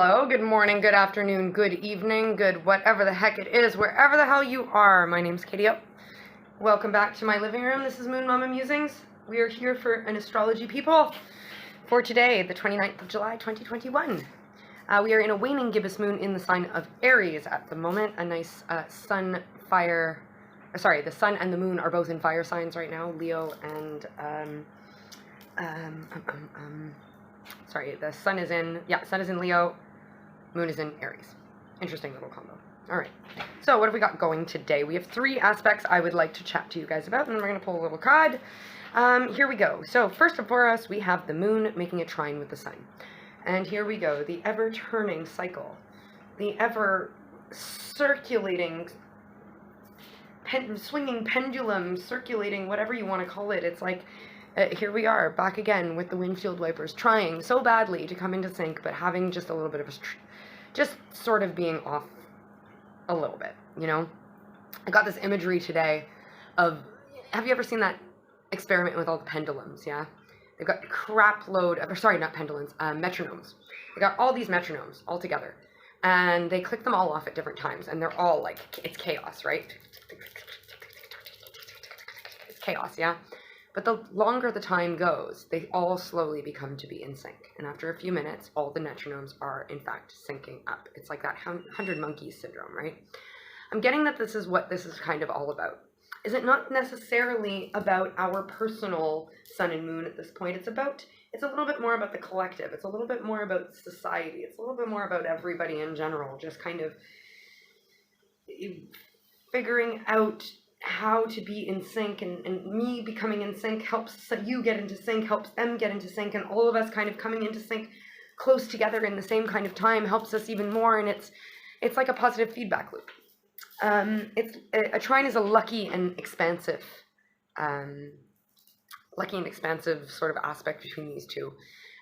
Hello, good morning, good afternoon, good evening, good whatever the heck it is, wherever the hell you are. My name's Katie. Welcome back to my living room. This is Moon Mama Musings. We are here for an Astrology Peephole for today, the 29th of July, 2021. We are in a waning gibbous moon in the sign of Aries at the moment. A nice the sun and the moon are both in fire signs right now, Leo and the sun is in Leo, moon is in Aries. Interesting little combo. All right, so what have we got going today? We have three aspects I would like to chat to you guys about, and then we're going to pull a little card. Here we go. So first and foremost, we have the moon making a trine with the sun. And here we go, the ever-turning cycle, the ever-circulating, swinging pendulum, circulating, whatever you want to call it. It's like, here we are, back again with the windshield wipers, trying so badly to come into sync, but having just a little bit of just sort of being off a little bit, you know? I got this imagery today of, have you ever seen that experiment with all the pendulums, yeah? They've got a crap load of, sorry, not pendulums, metronomes. They got all these metronomes all together, and they click them all off at different times, and they're all like, it's chaos, right? It's chaos, yeah? But the longer the time goes, they all slowly become to be in sync. And after a few minutes, all the metronomes are, in fact, syncing up. It's like that 100 monkeys syndrome, right? I'm getting that this is what this is kind of all about. Is it not necessarily about our personal sun and moon at this point? It's a little bit more about the collective. It's a little bit more about society. It's a little bit more about everybody in general, just kind of figuring out how to be in sync, and me becoming in sync helps you get into sync, helps them get into sync, and all of us kind of coming into sync close together in the same kind of time helps us even more, and it's like a positive feedback loop. A trine is a lucky and expansive sort of aspect between these two.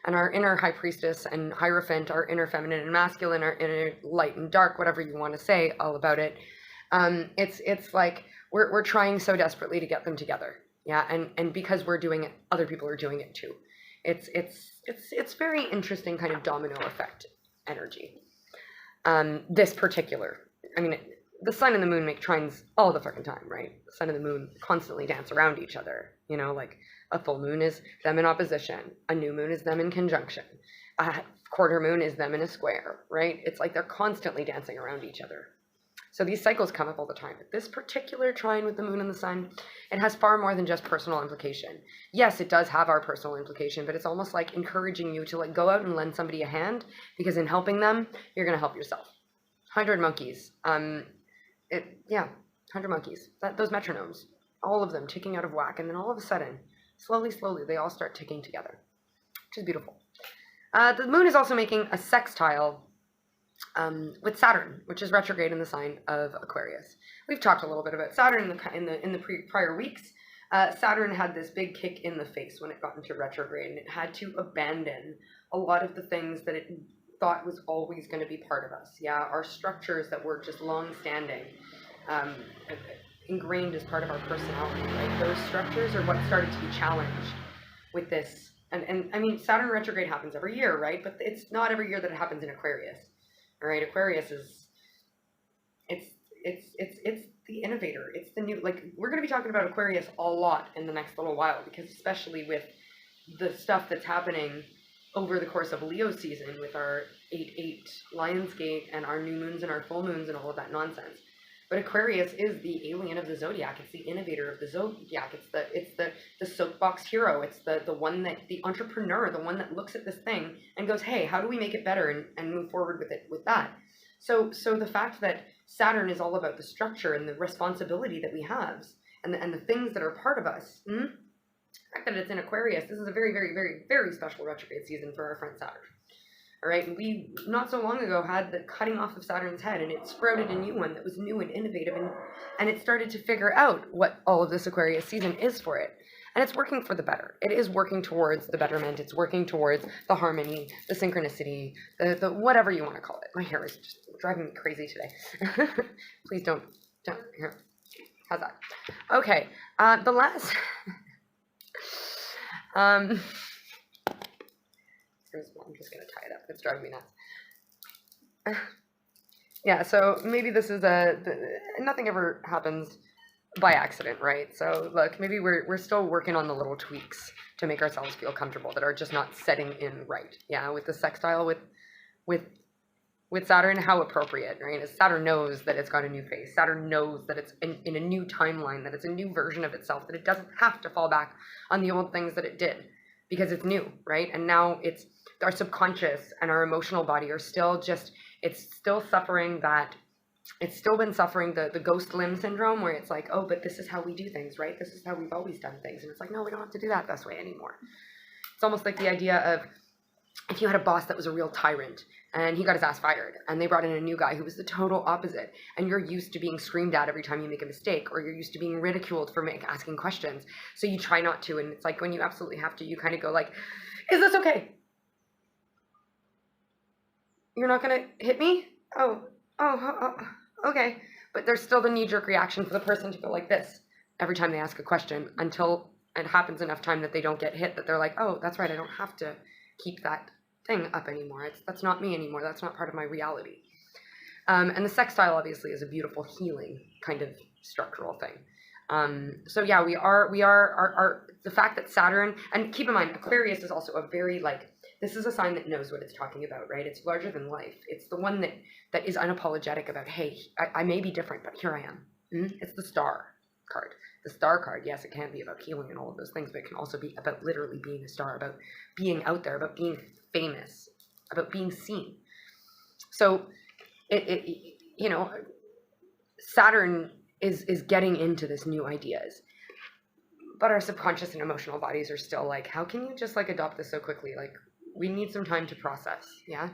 And our inner high priestess and hierophant, our inner feminine and masculine, our inner light and dark, whatever you want to say all about it. It's like we're trying so desperately to get them together. Yeah, and because we're doing it, other people are doing it too. It's very interesting kind of domino effect energy. This particular, I mean, the sun and the moon make trines all the fucking time, right? The sun and the moon constantly dance around each other. You know, like a full moon is them in opposition. A new moon is them in conjunction. A quarter moon is them in a square, right? It's like they're constantly dancing around each other. So these cycles come up all the time. But this particular trine with the moon and the sun, it has far more than just personal implication. Yes, it does have our personal implication, but it's almost like encouraging you to like go out and lend somebody a hand, because in helping them, you're going to help yourself. 100 monkeys. 100 monkeys. Those metronomes, all of them ticking out of whack, and then all of a sudden, slowly, they all start ticking together, which is beautiful. The moon is also making a sextile with Saturn, which is retrograde in the sign of Aquarius. We've talked a little bit about Saturn in the prior weeks. Saturn had this big kick in the face when it got into retrograde, and it had to abandon a lot of the things that it thought was always going to be part of us. Yeah, our structures that were just long-standing, ingrained as part of our personality, right? Those structures are what started to be challenged with this. And I mean, Saturn retrograde happens every year, right? But it's not every year that it happens in Aquarius. All right, Aquarius is, it's the innovator. It's the new, like, we're going to be talking about Aquarius a lot in the next little while, because especially with the stuff that's happening over the course of Leo season with our 8/8 Lionsgate and our new moons and our full moons and all of that nonsense. But Aquarius is the alien of the zodiac. It's the innovator of the zodiac. It's the soapbox hero. It's the one that, the entrepreneur, the one that looks at this thing and goes, hey, how do we make it better and move forward with it, with that? So the fact that Saturn is all about the structure and the responsibility that we have and the things that are part of us. The fact that it's in Aquarius, this is a very, very, very, very special retrograde season for our friend Saturn. All right, and we not so long ago had the cutting off of Saturn's head, and it sprouted a new one that was new and innovative, and it started to figure out what all of this Aquarius season is for it. And it's working for the better. It is working towards the betterment. It's working towards the harmony, the synchronicity, the whatever you want to call it. My hair is just driving me crazy today. Please don't, here. How's that? Okay, the last... I'm just going to tie it up. It's driving me nuts. Yeah, so maybe this is nothing ever happens by accident, right? So look, maybe we're still working on the little tweaks to make ourselves feel comfortable that are just not setting in right. Yeah, with the sextile with with Saturn, how appropriate, right? As Saturn knows that it's got a new face. Saturn knows that it's in a new timeline, that it's a new version of itself, that it doesn't have to fall back on the old things that it did because it's new, right? And now it's our subconscious and our emotional body are still just, it's still suffering that, it's still been suffering the ghost limb syndrome where it's like, oh, but this is how we do things, right? This is how we've always done things. And it's like, no, we don't have to do that this way anymore. It's almost like the idea of if you had a boss that was a real tyrant and he got his ass fired and they brought in a new guy who was the total opposite, and you're used to being screamed at every time you make a mistake, or you're used to being ridiculed for asking questions, so you try not to, and it's like when you absolutely have to, you kind of go like, is this okay? You're not gonna hit me? Oh, okay. But there's still the knee-jerk reaction for the person to go like this every time they ask a question until it happens enough time that they don't get hit, that they're like, oh, that's right, I don't have to keep that thing up anymore. That's not me anymore. That's not part of my reality. And the sextile obviously is a beautiful healing kind of structural thing. So yeah, we are the fact that Saturn, and keep in mind, Aquarius is also a very this is a sign that knows what it's talking about, right? It's larger than life. It's the one that is unapologetic about, hey, I may be different, but here I am. It's the star card. The star card, yes, it can be about healing and all of those things, but it can also be about literally being a star, about being out there, about being famous, about being seen. So Saturn is getting into this new ideas, but our subconscious and emotional bodies are still like, how can you just adopt this so quickly? We need some time to process. Yeah.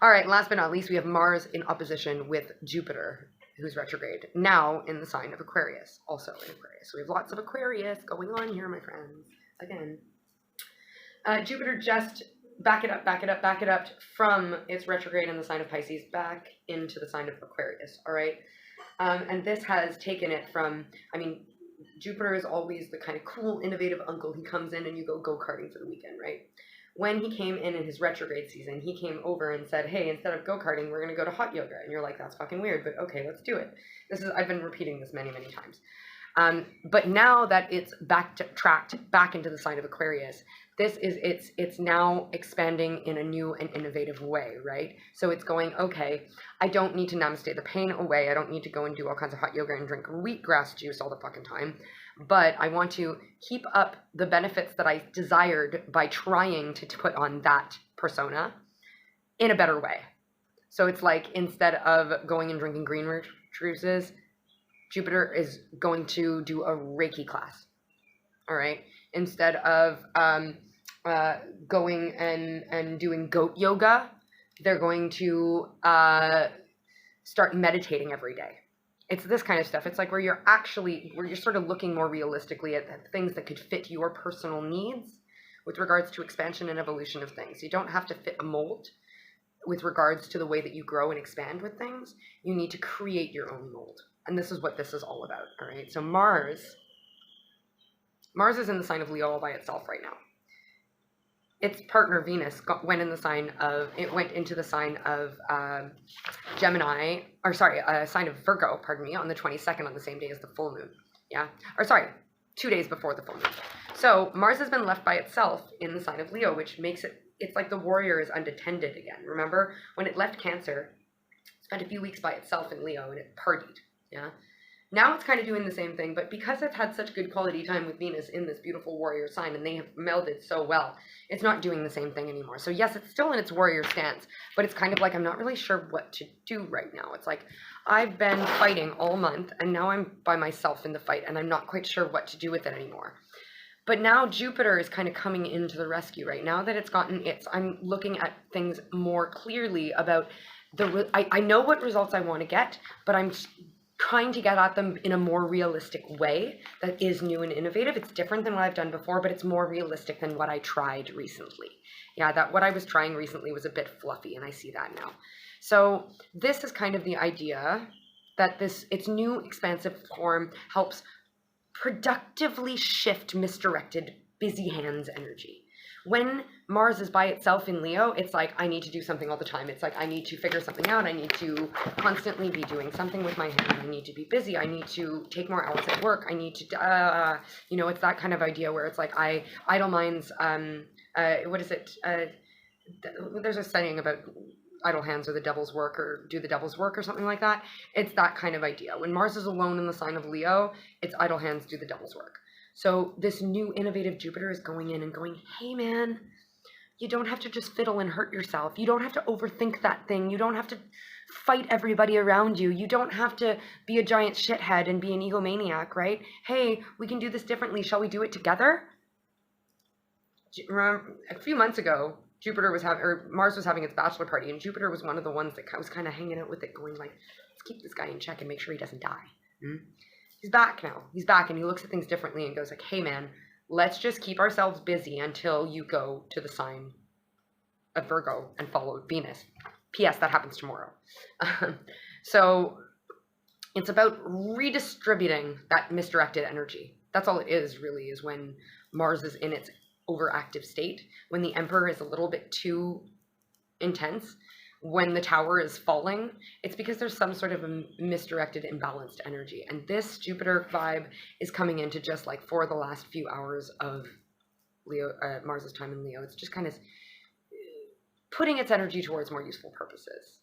All right. Last but not least, we have Mars in opposition with Jupiter, who's retrograde, now in the sign of Aquarius, also in Aquarius. So we have lots of Aquarius going on here, my friends. Again, Jupiter just back it up from its retrograde in the sign of Pisces back into the sign of Aquarius, all right? And this has taken it from, Jupiter is always the kind of cool, innovative uncle. He comes in and you go go-karting for the weekend, right? When he came in his retrograde season, he came over and said, hey, instead of go-karting, we're going to go to hot yoga. And you're like, that's fucking weird, but okay, let's do it. I've been repeating this many, many times. But now that it's tracked back into the sign of Aquarius, it's now expanding in a new and innovative way, right? So it's going, okay, I don't need to namaste the pain away. I don't need to go and do all kinds of hot yoga and drink wheatgrass juice all the fucking time. But I want to keep up the benefits that I desired by trying to put on that persona in a better way. So it's like, instead of going and drinking green juices, Jupiter is going to do a Reiki class. All right. Instead of going and doing goat yoga, they're going to start meditating every day. It's this kind of stuff. It's like where you're sort of looking more realistically at things that could fit your personal needs with regards to expansion and evolution of things. You don't have to fit a mold with regards to the way that you grow and expand with things. You need to create your own mold. And this is what this is all about, all right? So Mars is in the sign of Leo all by itself right now. Its partner Venus went into the sign of Gemini, sign of Virgo, pardon me, on the 22nd, on the same day as the full moon. Yeah, 2 days before the full moon. So Mars has been left by itself in the sign of Leo, which makes it's like the warrior is unattended again. Remember when it left Cancer, spent a few weeks by itself in Leo and it partied. Yeah. Now it's kind of doing the same thing, but because it's had such good quality time with Venus in this beautiful warrior sign and they have melded so well, it's not doing the same thing anymore. So yes, it's still in its warrior stance, but it's kind of like, I'm not really sure what to do right now. It's like, I've been fighting all month and now I'm by myself in the fight and I'm not quite sure what to do with it anymore. But now Jupiter is kind of coming into the rescue right now that it's gotten I'm looking at things more clearly about I know what results I want to get, but I'm trying to get at them in a more realistic way that is new and innovative. It's different than what I've done before, but it's more realistic than what I tried recently. Yeah, that what I was trying recently was a bit fluffy, and I see that now. So this is kind of the idea that its new expansive form helps productively shift misdirected busy hands energy, When Mars is by itself in Leo, it's like, I need to do something all the time. It's like, I need to figure something out. I need to constantly be doing something with my hand. I need to be busy. I need to take more hours at work. I need to, it's that kind of idea where it's like, idle minds, what is it? There's a saying about idle hands are the devil's work, or do the devil's work, or something like that. It's that kind of idea. When Mars is alone in the sign of Leo, it's idle hands do the devil's work. So this new innovative Jupiter is going in and going, hey man, you don't have to just fiddle and hurt yourself. You don't have to overthink that thing. You don't have to fight everybody around you. You don't have to be a giant shithead and be an egomaniac, right? Hey, we can do this differently. Shall we do it together? Remember, a few months ago, Mars was having its bachelor party, and Jupiter was one of the ones that was kind of hanging out with it, going like, let's keep this guy in check and make sure he doesn't die. He's back now. He's back, and he looks at things differently and goes like, hey man, let's just keep ourselves busy until you go to the sign of Virgo and follow Venus. P.S. That happens tomorrow. So it's about redistributing that misdirected energy. That's all it is, really, is when Mars is in its overactive state, when the Emperor is a little bit too intense, when the tower is falling, it's because there's some sort of a misdirected, imbalanced energy. And this Jupiter vibe is coming into just like for the last few hours of Leo, Mars's time in Leo. It's just kind of putting its energy towards more useful purposes.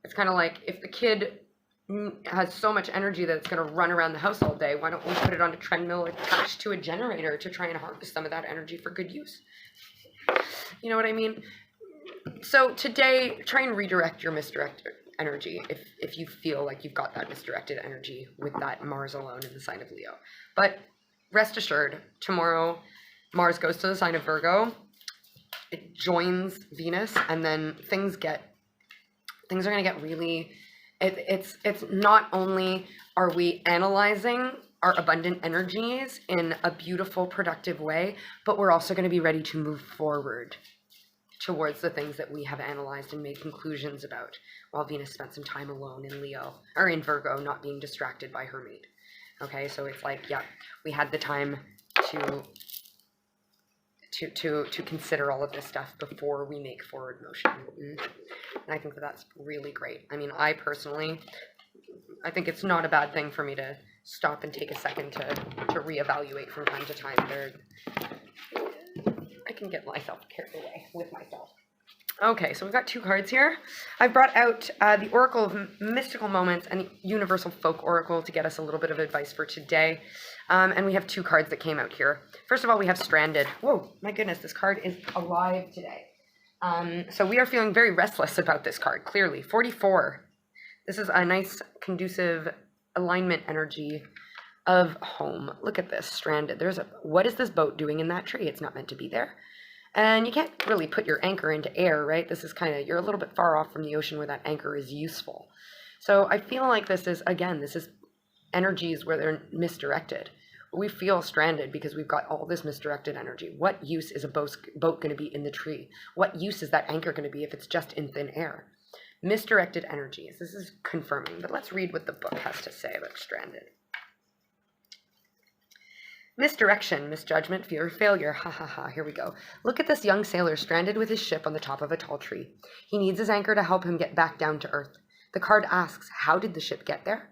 It's kind of like if the kid has so much energy that it's going to run around the house all day, why don't we put it on a treadmill attached to a generator to try and harvest some of that energy for good use? You know what I mean? So today, try and redirect your misdirected energy if you feel like you've got that misdirected energy with that Mars alone in the sign of Leo. But rest assured, tomorrow Mars goes to the sign of Virgo, it joins Venus, and then things are going to get really, it's not only are we analyzing our abundant energies in a beautiful, productive way, but we're also going to be ready to move forward towards the things that we have analyzed and made conclusions about while Venus spent some time alone in Leo, or in Virgo, not being distracted by her mate. Okay, so it's like, yeah, we had the time to consider all of this stuff before we make forward motion. And I think that that's really great. I mean, I think it's not a bad thing for me to stop and take a second to reevaluate from time to time. I can get myself carried away with myself. Okay, so we've got two cards here. I've brought out the Oracle of Mystical Moments and the Universal Folk Oracle to get us a little bit of advice for today. And we have two cards that came out here. First of all, we have Stranded. Whoa, my goodness, this card is alive today. So we are feeling very restless about this card, clearly. 44. This is a nice, conducive alignment energy of home. Look at this, Stranded. What is this boat doing in that tree? It's not meant to be there. And you can't really put your anchor into air, right? This is you're a little bit far off from the ocean where that anchor is useful. So I feel like this is energies where they're misdirected. We feel stranded because we've got all this misdirected energy. What use is a boat going to be in the tree? What use is that anchor going to be if it's just in thin air? Misdirected energies. This is confirming, but let's read what the book has to say about Stranded. Misdirection, misjudgment, fear of failure. Ha ha ha, here we go. Look at this young sailor stranded with his ship on the top of a tall tree. He needs his anchor to help him get back down to earth. The card asks, how did the ship get there?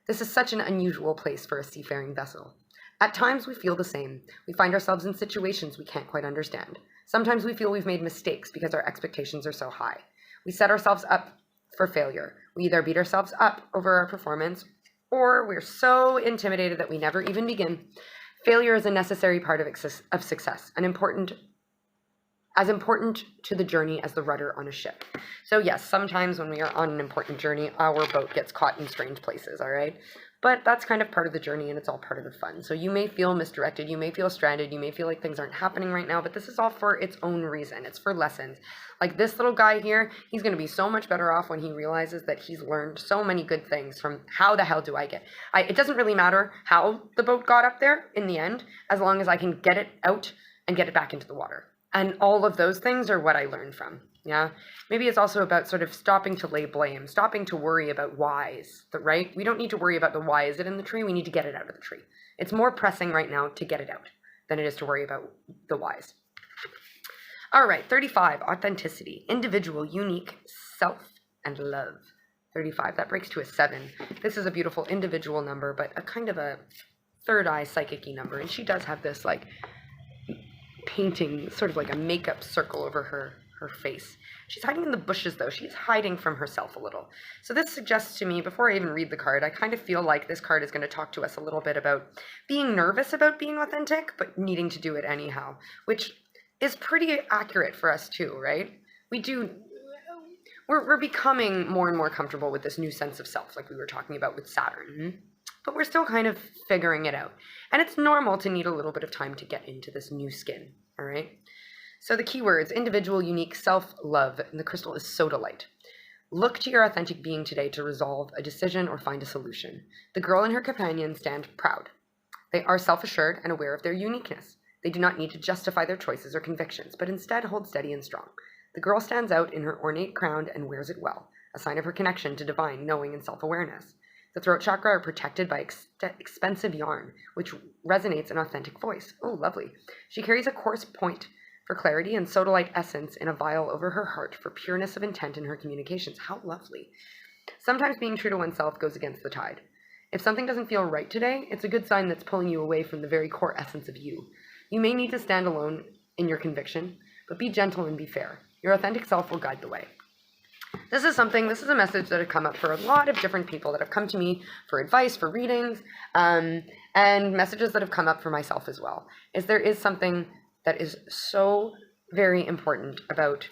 This is such an unusual place for a seafaring vessel. At times we feel the same. We find ourselves in situations we can't quite understand. Sometimes we feel we've made mistakes because our expectations are so high. We set ourselves up for failure. We either beat ourselves up over our performance, or we're so intimidated that we never even begin. Failure is a necessary part of success, as important to the journey as the rudder on a ship. So yes, sometimes when we are on an important journey, our boat gets caught in strange places, all right? But that's kind of part of the journey, and it's all part of the fun. So you may feel misdirected, you may feel stranded, you may feel like things aren't happening right now, but this is all for its own reason. It's for lessons. Like this little guy here, he's going to be so much better off when he realizes that he's learned so many good things from how the hell do I get... It doesn't really matter how the boat got up there in the end, as long as I can get it out and get it back into the water. And all of those things are what I learned from. Yeah. Maybe it's also about sort of stopping to lay blame, stopping to worry about whys, right? We don't need to worry about the why is it in the tree. We need to get it out of the tree. It's more pressing right now to get it out than it is to worry about the whys. All right, 35, authenticity, individual, unique, self, and love. 35, that breaks to a 7. This is a beautiful individual number, but a kind of a third eye psychic-y number. And she does have this like painting, sort of like a makeup circle over her face. She's hiding in the bushes though. She's hiding from herself a little. So this suggests to me, before I even read the card, I kind of feel like this card is going to talk to us a little bit about being nervous about being authentic, but needing to do it anyhow, which is pretty accurate for us too, right? We're becoming more and more comfortable with this new sense of self, like we were talking about with Saturn, but we're still kind of figuring it out. And it's normal to need a little bit of time to get into this new skin, all right? So the keywords, individual, unique, self, love, and the crystal is sodalite. Look to your authentic being today to resolve a decision or find a solution. The girl and her companion stand proud. They are self-assured and aware of their uniqueness. They do not need to justify their choices or convictions, but instead hold steady and strong. The girl stands out in her ornate crown and wears it well, a sign of her connection to divine knowing and self-awareness. The throat chakra are protected by expensive yarn, which resonates an authentic voice. Oh, lovely. She carries a coarse point for clarity and sodalite essence in a vial over her heart for pureness of intent in her communications. How lovely. Sometimes being true to oneself goes against the tide. If something doesn't feel right today, it's a good sign that's pulling you away from the very core essence of you. You may need to stand alone in your conviction, but be gentle and be fair. Your authentic self will guide the way. This is a message that had come up for a lot of different people that have come to me for advice, for readings, and messages that have come up for myself as well. There is something that is so very important about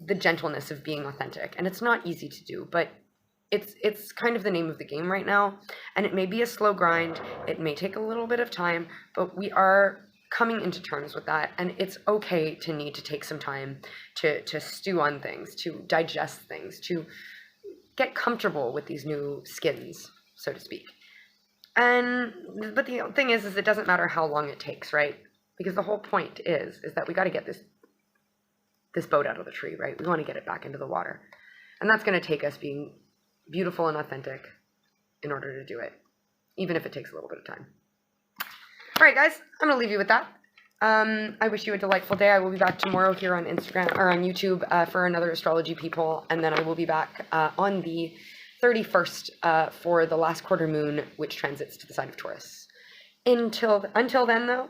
the gentleness of being authentic. And it's not easy to do, but it's kind of the name of the game right now. And it may be a slow grind. It may take a little bit of time, but we are coming into terms with that. And it's okay to need to take some time to stew on things, to digest things, to get comfortable with these new skins, so to speak. But the thing is it doesn't matter how long it takes, right? Because the whole point is that we got to get this boat out of the tree, right? We want to get it back into the water. And that's going to take us being beautiful and authentic in order to do it, even if it takes a little bit of time. All right, guys, I'm going to leave you with that. I wish you a delightful day. I will be back tomorrow here on Instagram or on YouTube for another Astrology Peephole, and then I will be back on the 31st for the last quarter moon, which transits to the sign of Taurus. Until then, though,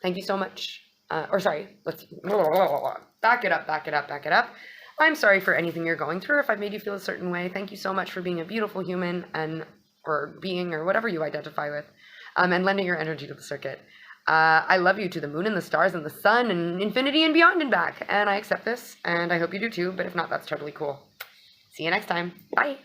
thank you so much. Let's back it up. I'm sorry for anything you're going through. If I've made you feel a certain way, thank you so much for being a beautiful human or being or whatever you identify with, and lending your energy to the circuit. I love you to the moon and the stars and the sun and infinity and beyond and back. And I accept this, and I hope you do too. But if not, that's totally cool. See you next time. Bye.